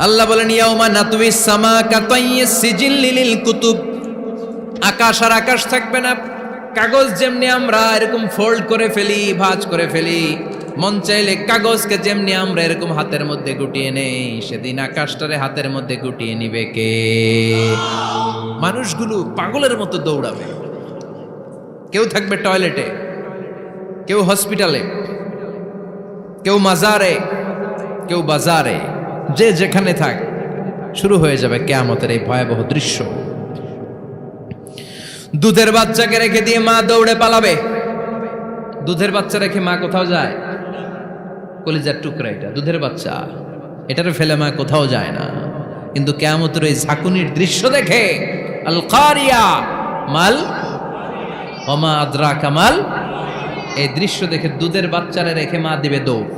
আল্লাহ বলেন ইয়াউমা নাতুইস সামা কাতাইয়িস সিজিল্লি লিল কুতুব, আকাশ আর আকাশ থাকবে না। কাগজ যেমনি আমরা এরকম ফোল্ড করে ফেলি, ভাঁজ করে ফেলি, মন চাইলে কাগজকে যেমনি আমরা এরকম হাতের মধ্যে গুটিয়ে নেই, সেদিন আকাশটারে হাতের মধ্যে গুটিয়ে নিবে কে? মানুষগুলো পাগলের মতো দৌড়াবে। কেউ থাকবে টয়লেটে, কেউ হসপিটালে, কেউ মাজারে, কেউ বাজারে, যে যেখানে থাক, শুরু হয়ে যাবে কিয়ামতের এই ভয়াবহ দৃশ্য। দুধের বাচ্চাকে রেখে দিয়ে মা দৌড়ে পালাবে। দুধের বাচ্চা রেখে মা কোথাও যায়? কলিজার টুকরা এটা, দুধের বাচ্চা, এটারে ফেলে মা কোথাও যায় না। কিন্তু কিয়ামতের এই ঝাঁকুনির দৃশ্য দেখে, আল কারিয়া মাল ওমা আদরাকা মাল, এই দৃশ্য দেখে দুধের বাচ্চারে রেখে মা দিবে দৌড়।